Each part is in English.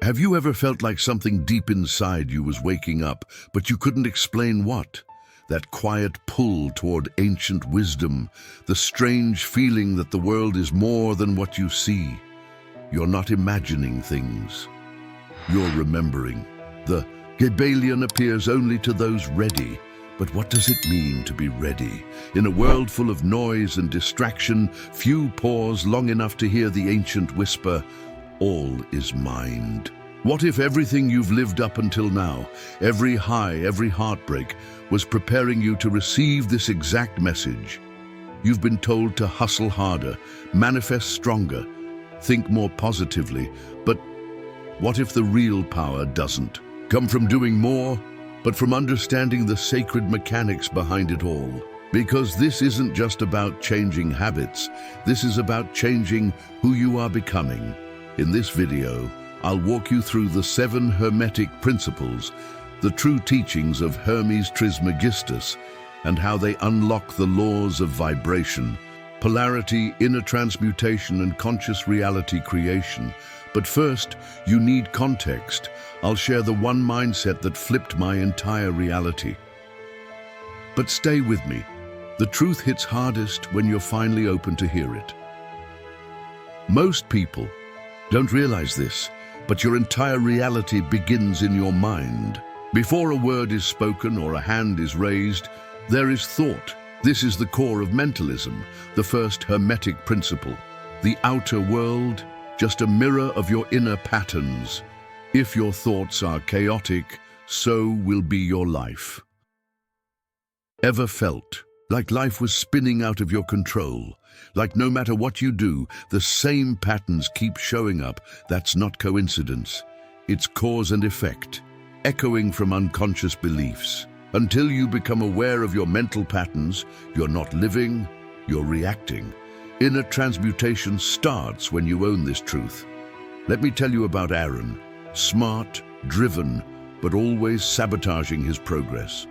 Have you ever felt like something deep inside you was waking up, but you couldn't explain what? That quiet pull toward ancient wisdom, the strange feeling that the world is more than what you see. You're not imagining things. You're remembering. The Kybalion appears only to those ready. But what does it mean to be ready? In a world full of noise and distraction, few pause long enough to hear the ancient whisper, all is mind. What if everything you've lived up until now, every high, every heartbreak, was preparing you to receive this exact message? You've been told to hustle harder, manifest stronger, think more positively, but what if the real power doesn't come from doing more, but from understanding the sacred mechanics behind it all? Because this isn't just about changing habits, this is about changing who you are becoming. In this video, I'll walk you through the 7 Hermetic Principles, the true teachings of Hermes Trismegistus, and how they unlock the laws of vibration, polarity, inner transmutation, and conscious reality creation. But first, you need context. I'll share the one mindset that flipped my entire reality. But stay with me. The truth hits hardest when you're finally open to hear it. Most people don't realize this, but your entire reality begins in your mind. Before a word is spoken or a hand is raised, there is thought. This is the core of mentalism, the first Hermetic principle. The outer world, just a mirror of your inner patterns. If your thoughts are chaotic, so will be your life. Ever felt like life was spinning out of your control? Like no matter what you do, the same patterns keep showing up? That's not coincidence. It's cause and effect, echoing from unconscious beliefs. Until you become aware of your mental patterns, you're not living, you're reacting. Inner transmutation starts when you own this truth. Let me tell you about Aaron. Smart, driven, but always sabotaging his progress.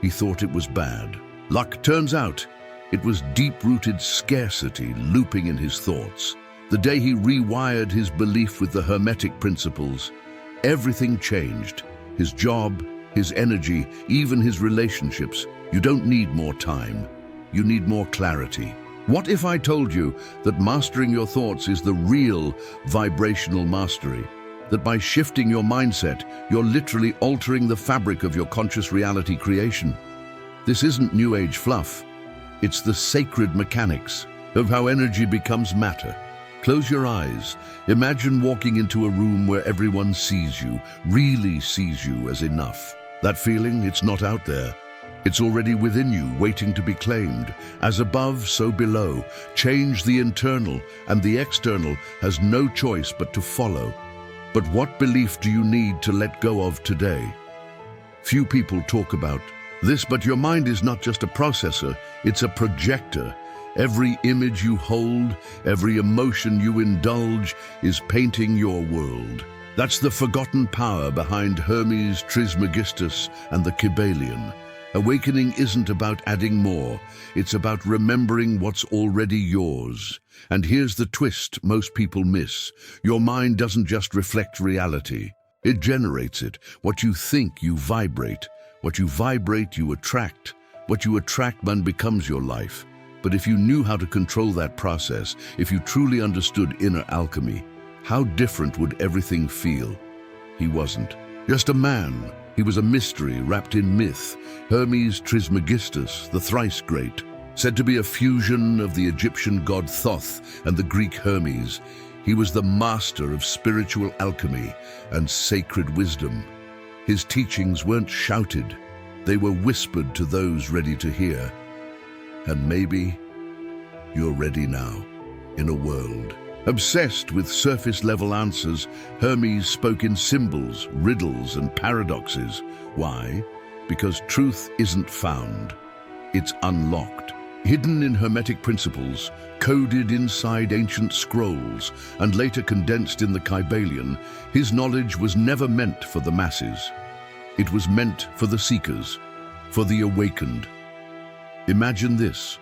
He thought it was bad. Luck turns out it was deep-rooted scarcity looping in his thoughts. The day he rewired his belief with the Hermetic Principles, everything changed. His job, his energy, even his relationships. You don't need more time. You need more clarity. What if I told you that mastering your thoughts is the real vibrational mastery? That by shifting your mindset, you're literally altering the fabric of your conscious reality creation? This isn't New Age fluff. It's the sacred mechanics of how energy becomes matter. Close your eyes. Imagine walking into a room where everyone sees you, really sees you as enough. That feeling, it's not out there. It's already within you, waiting to be claimed. As above, so below. Change the internal, and the external has no choice but to follow. But what belief do you need to let go of today? Few people talk about this, but your mind is not just a processor, it's a projector. Every image you hold, every emotion you indulge is painting your world. That's the forgotten power behind Hermes Trismegistus and the Kybalion. Awakening isn't about adding more, it's about remembering what's already yours. And here's the twist most people miss. Your mind doesn't just reflect reality, it generates it. What you think, you vibrate. What you vibrate, you attract. What you attract then becomes your life. But if you knew how to control that process, if you truly understood inner alchemy, how different would everything feel? He wasn't just a man. He was a mystery wrapped in myth. Hermes Trismegistus, the thrice great, said to be a fusion of the Egyptian god Thoth and the Greek Hermes. He was the master of spiritual alchemy and sacred wisdom. His teachings weren't shouted, they were whispered to those ready to hear. And maybe you're ready now. In a world obsessed with surface-level answers, Hermes spoke in symbols, riddles, and paradoxes. Why? Because truth isn't found, it's unlocked. Hidden in Hermetic Principles, coded inside ancient scrolls, and later condensed in the Kybalion, his knowledge was never meant for the masses. It was meant for the seekers, for the awakened. Imagine this: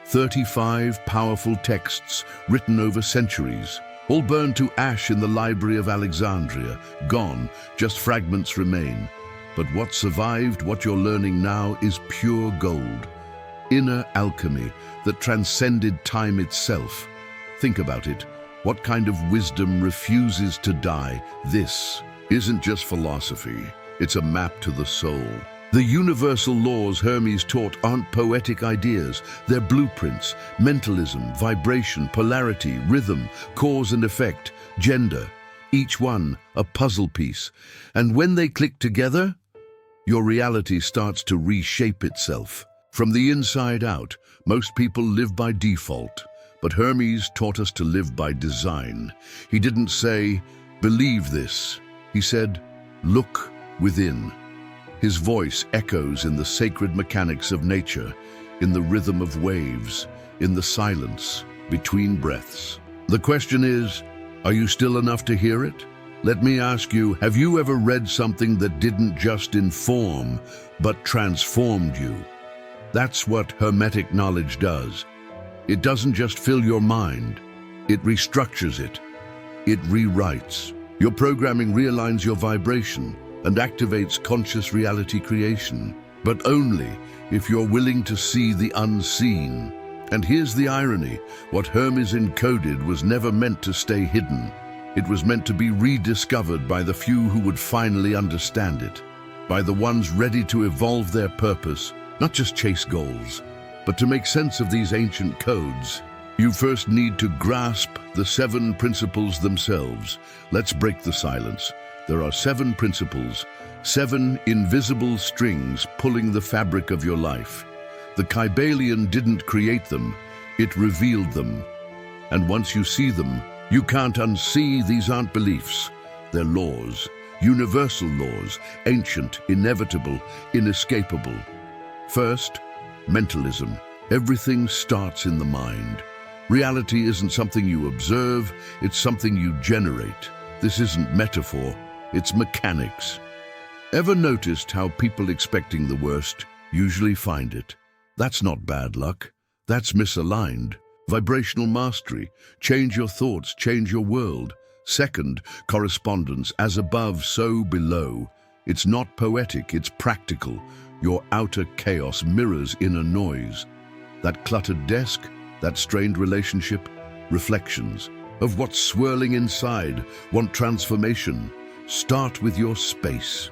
35 powerful texts written over centuries, all burned to ash in the Library of Alexandria, gone, just fragments remain. But what survived, what you're learning now, is pure gold. Inner alchemy that transcended time itself. Think about it. What kind of wisdom refuses to die? This isn't just philosophy. It's a map to the soul. The universal laws Hermes taught aren't poetic ideas. They're blueprints: mentalism, vibration, polarity, rhythm, cause and effect, gender. Each one a puzzle piece. And when they click together, your reality starts to reshape itself. From the inside out, most people live by default. But Hermes taught us to live by design. He didn't say, "Believe this." He said, "Look within." His voice echoes in the sacred mechanics of nature, in the rhythm of waves, in the silence between breaths. The question is, are you still enough to hear it? Let me ask you, have you ever read something that didn't just inform, but transformed you? That's what Hermetic knowledge does. It doesn't just fill your mind, it restructures it. It rewrites. Your programming realigns your vibration and activates conscious reality creation, but only if you're willing to see the unseen. And here's the irony: what Hermes encoded was never meant to stay hidden. It was meant to be rediscovered by the few who would finally understand it, by the ones ready to evolve their purpose, not just chase goals. But to make sense of these ancient codes, you first need to grasp the 7 principles themselves. Let's break the silence. There are 7 principles, 7 invisible strings pulling the fabric of your life. The Kybalion didn't create them, it revealed them. And once you see them, you can't unsee. These aren't beliefs, they're laws. Universal laws, ancient, inevitable, inescapable. First, mentalism. Everything starts in the mind. Reality isn't something you observe, it's something you generate. This isn't metaphor, it's mechanics. Ever noticed how people expecting the worst usually find it? That's not bad luck, that's misaligned. Vibrational mastery. Change your thoughts, change your world. Second, correspondence. As above, so below. It's not poetic, it's practical. Your outer chaos mirrors inner noise. That cluttered desk, that strained relationship, reflections of what's swirling inside. Want transformation? Start with your space.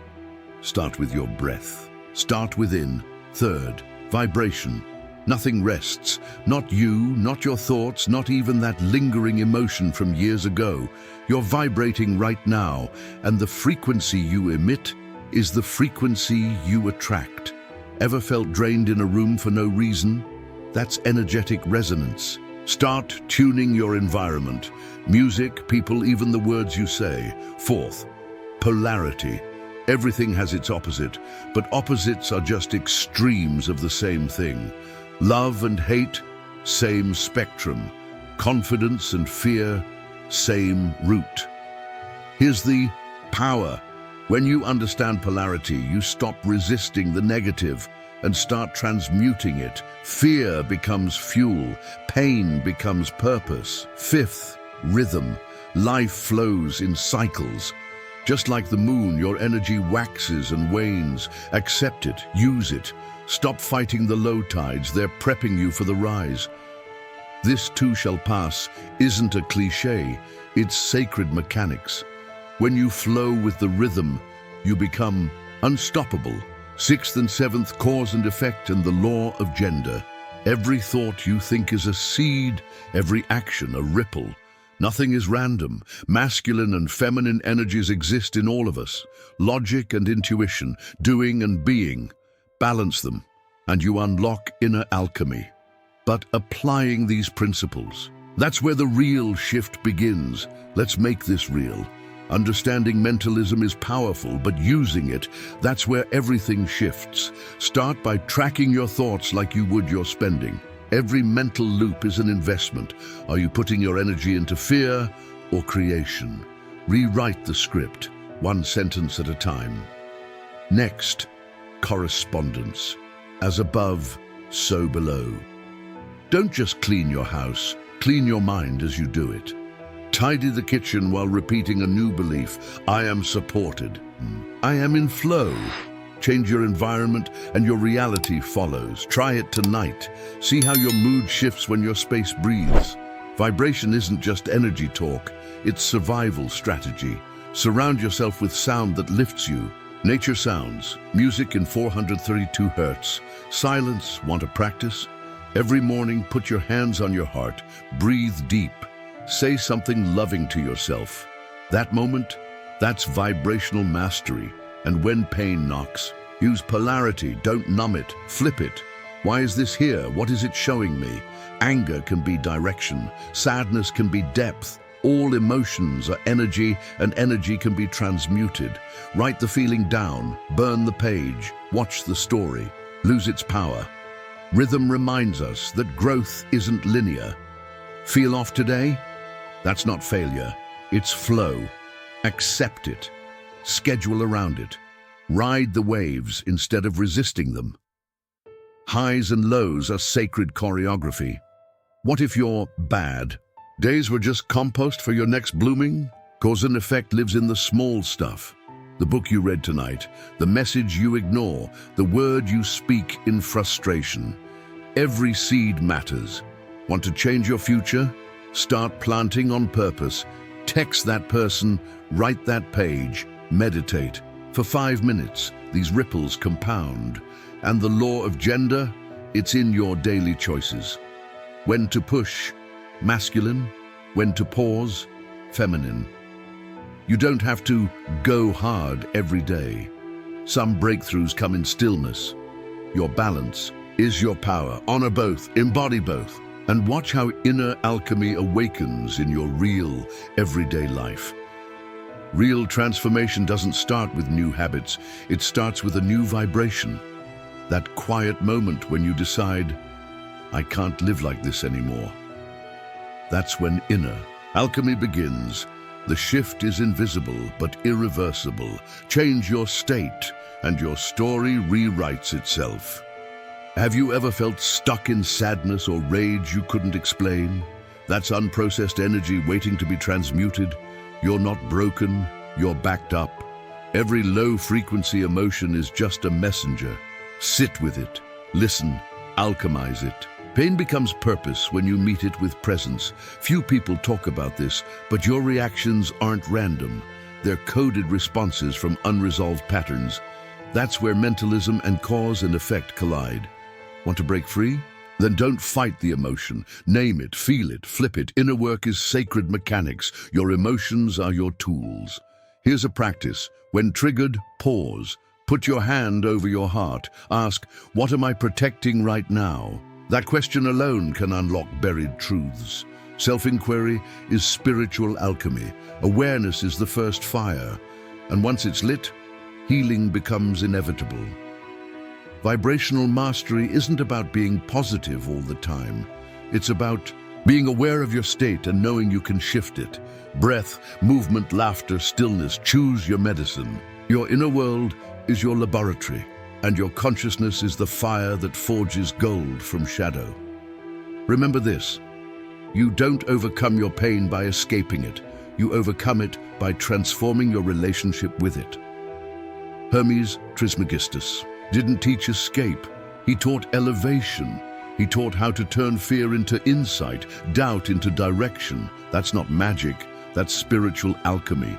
Start with your breath. Start within. Third, vibration. Nothing rests. Not you, not your thoughts, not even that lingering emotion from years ago. You're vibrating right now, and the frequency you emit is the frequency you attract. Ever felt drained in a room for no reason? That's energetic resonance. Start tuning your environment. Music, people, even the words you say. Fourth, polarity. Everything has its opposite, but opposites are just extremes of the same thing. Love and hate, same spectrum. Confidence and fear, same root. Here's the power. When you understand polarity, you stop resisting the negative and start transmuting it. Fear becomes fuel, pain becomes purpose. Fifth, rhythm. Life flows in cycles. Just like the moon, your energy waxes and wanes. Accept it, use it. Stop fighting the low tides, they're prepping you for the rise. This too shall pass isn't a cliche, it's sacred mechanics. When you flow with the rhythm, you become unstoppable. Sixth and seventh, cause and effect and the law of gender. Every thought you think is a seed, every action a ripple. Nothing is random. Masculine and feminine energies exist in all of us. Logic and intuition, doing and being. Balance them, and you unlock inner alchemy. But applying these principles, that's where the real shift begins. Let's make this real. Understanding mentalism is powerful, but using it, that's where everything shifts. Start by tracking your thoughts like you would your spending. Every mental loop is an investment. Are you putting your energy into fear or creation? Rewrite the script, one sentence at a time. Next, correspondence. As above, so below. Don't just clean your house, clean your mind as you do it. Tidy the kitchen while repeating a new belief. I am supported. I am in flow. Change your environment and your reality follows. Try it tonight. See how your mood shifts when your space breathes. Vibration isn't just energy talk, it's survival strategy. Surround yourself with sound that lifts you. Nature sounds, music in 432 hertz. Silence, want to practice? Every morning, put your hands on your heart. Breathe deep. Say something loving to yourself. That moment, that's vibrational mastery. And when pain knocks, use polarity, don't numb it, flip it. Why is this here? What is it showing me? Anger can be direction, sadness can be depth. All emotions are energy, and energy can be transmuted. Write the feeling down, burn the page, watch the story, lose its power. Rhythm reminds us that growth isn't linear. Feel off today? That's not failure, it's flow. Accept it. Schedule around it. Ride the waves instead of resisting them. Highs and lows are sacred choreography. What if you're bad? Days were just compost for your next blooming? Cause and effect lives in the small stuff. The book you read tonight, the message you ignore, the word you speak in frustration. Every seed matters. Want to change your future? Start planting on purpose. Text that person, write that page, meditate. For 5 minutes, these ripples compound. And the law of gender, it's in your daily choices. When to push, masculine. When to pause, feminine. You don't have to go hard every day. Some breakthroughs come in stillness. Your balance is your power. Honor both, embody both, and watch how inner alchemy awakens in your real, everyday life. Real transformation doesn't start with new habits. It starts with a new vibration. That quiet moment when you decide, I can't live like this anymore. That's when inner alchemy begins. The shift is invisible but irreversible. Change your state and your story rewrites itself. Have you ever felt stuck in sadness or rage you couldn't explain? That's unprocessed energy waiting to be transmuted. You're not broken, you're backed up. Every low-frequency emotion is just a messenger. Sit with it, listen, alchemize it. Pain becomes purpose when you meet it with presence. Few people talk about this, but your reactions aren't random. They're coded responses from unresolved patterns. That's where mentalism and cause and effect collide. Want to break free? Then don't fight the emotion. Name it, feel it, flip it. Inner work is sacred mechanics. Your emotions are your tools. Here's a practice. When triggered, pause. Put your hand over your heart. Ask, what am I protecting right now? That question alone can unlock buried truths. Self-inquiry is spiritual alchemy. Awareness is the first fire. And once it's lit, healing becomes inevitable. Vibrational mastery isn't about being positive all the time. It's about being aware of your state and knowing you can shift it. Breath, movement, laughter, stillness. Choose your medicine. Your inner world is your laboratory, and your consciousness is the fire that forges gold from shadow. Remember this, you don't overcome your pain by escaping it. You overcome it by transforming your relationship with it. Hermes Trismegistus didn't teach escape. He taught elevation. He taught how to turn fear into insight, doubt into direction. That's not magic, that's spiritual alchemy.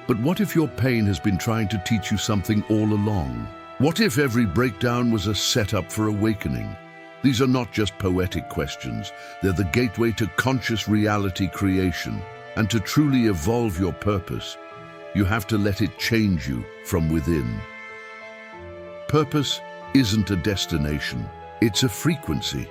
But what if your pain has been trying to teach you something all along? What if every breakdown was a setup for awakening? These are not just poetic questions. They're the gateway to conscious reality creation. And to truly evolve your purpose, you have to let it change you from within. Purpose isn't a destination. It's a frequency,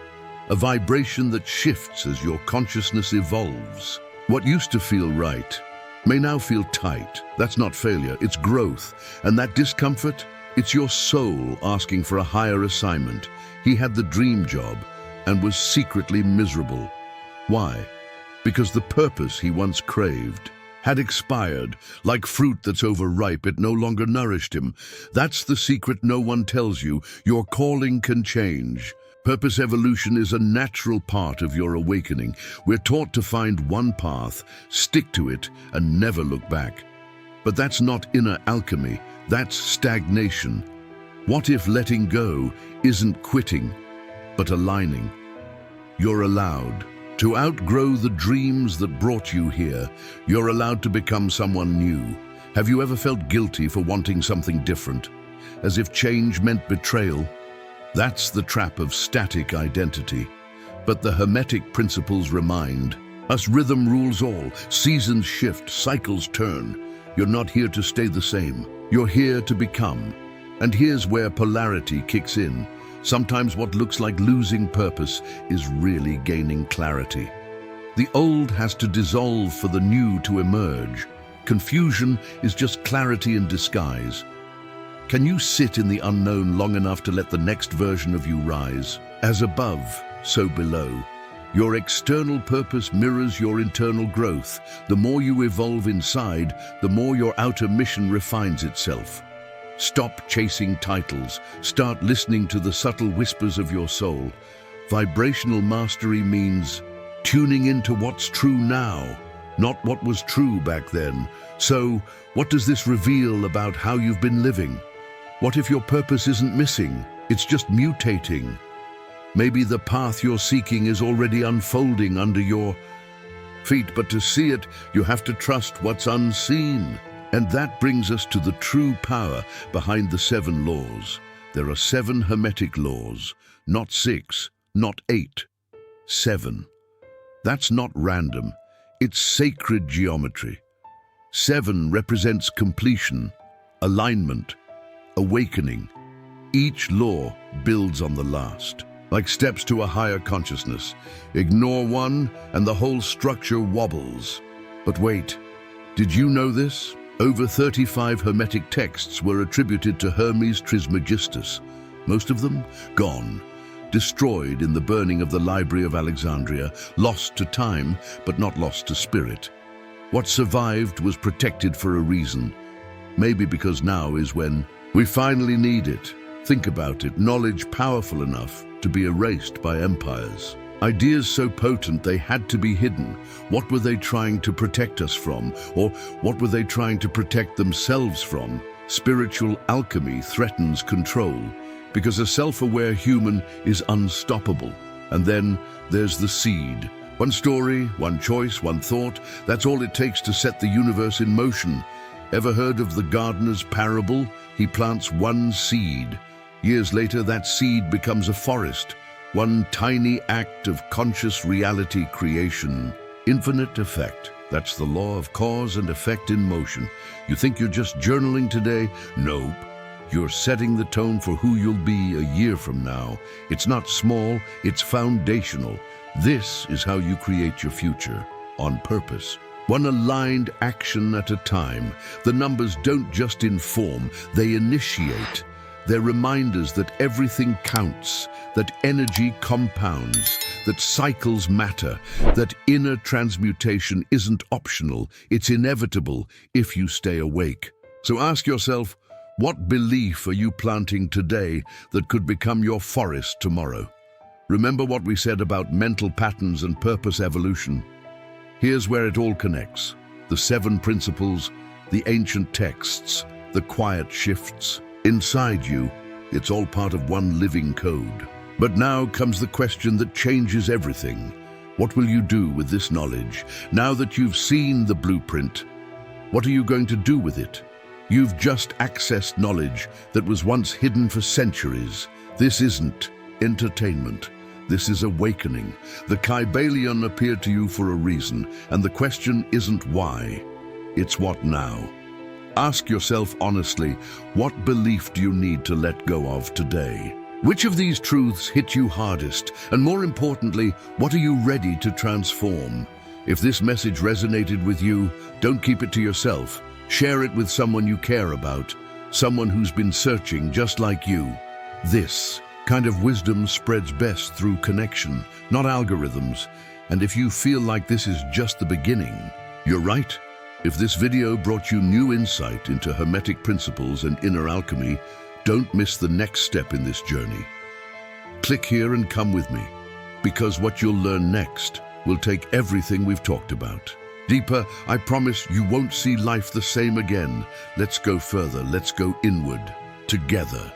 a vibration that shifts as your consciousness evolves. What used to feel right may now feel tight. That's not failure, it's growth. And that discomfort, it's your soul asking for a higher assignment. He had the dream job and was secretly miserable. Why? Because the purpose he once craved had expired. Like fruit that's overripe, it no longer nourished him. That's the secret no one tells you. Your calling can change, Purpose evolution is a natural part of your awakening. We're taught to find one path, stick to it, and never look back. But that's not inner alchemy, that's stagnation. What if letting go isn't quitting, but aligning? You're allowed to outgrow the dreams that brought you here. You're allowed to become someone new. Have you ever felt guilty for wanting something different? As if change meant betrayal? That's the trap of static identity. But the Hermetic Principles remind us rhythm rules all. Seasons shift, cycles turn. You're not here to stay the same. You're here to become. And here's where polarity kicks in. Sometimes what looks like losing purpose is really gaining clarity. The old has to dissolve for the new to emerge. Confusion is just clarity in disguise. Can you sit in the unknown long enough to let the next version of you rise? As above, so below. Your external purpose mirrors your internal growth. The more you evolve inside, the more your outer mission refines itself. Stop chasing titles. Start listening to the subtle whispers of your soul. Vibrational mastery means tuning into what's true now, not what was true back then. So, what does this reveal about how you've been living? What if your purpose isn't missing? It's just mutating. Maybe the path you're seeking is already unfolding under your feet, but to see it, you have to trust what's unseen. And that brings us to the true power behind the 7 laws. There are 7 Hermetic laws, not 6, not 8, 7. That's not random, it's sacred geometry. 7 represents completion, alignment, awakening. Each law builds on the last, like steps to a higher consciousness. Ignore one and the whole structure wobbles. But wait, did you know this? Over 35 Hermetic texts were attributed to Hermes Trismegistus. Most of them gone, destroyed in the burning of the Library of Alexandria, lost to time, but not lost to spirit. What survived was protected for a reason. Maybe because now is when we finally need it. Think about it, knowledge powerful enough to be erased by empires. Ideas so potent they had to be hidden. What were they trying to protect us from? Or what were they trying to protect themselves from? Spiritual alchemy threatens control, because a self-aware human is unstoppable. And then there's the seed. One story, one choice, one thought, that's all it takes to set the universe in motion. Ever heard of the gardener's parable? He plants one seed. Years later, that seed becomes a forest. One tiny act of conscious reality creation. Infinite effect. That's the law of cause and effect in motion. You think you're just journaling today? Nope. You're setting the tone for who you'll be a year from now. It's not small, it's foundational. This is how you create your future, on purpose. One aligned action at a time. The numbers don't just inform, they initiate. They're reminders that everything counts, that energy compounds, that cycles matter, that inner transmutation isn't optional, it's inevitable if you stay awake. So ask yourself, what belief are you planting today that could become your forest tomorrow? Remember what we said about mental patterns and purpose evolution? Here's where it all connects. The 7 principles, the ancient texts, the quiet shifts. Inside you, it's all part of one living code. But now comes the question that changes everything. What will you do with this knowledge? Now that you've seen the blueprint, what are you going to do with it? You've just accessed knowledge that was once hidden for centuries. This isn't entertainment. This is awakening. The Kybalion appeared to you for a reason, and the question isn't why, it's what now. Ask yourself honestly, what belief do you need to let go of today? Which of these truths hit you hardest? And more importantly, what are you ready to transform? If this message resonated with you, don't keep it to yourself. Share it with someone you care about, someone who's been searching just like you. This kind of wisdom spreads best through connection, not algorithms. And if you feel like this is just the beginning, you're right. If this video brought you new insight into Hermetic principles and inner alchemy, don't miss the next step in this journey. Click here and come with me, because what you'll learn next will take everything we've talked about. Deeper, I promise you won't see life the same again. Let's go further, let's go inward, together.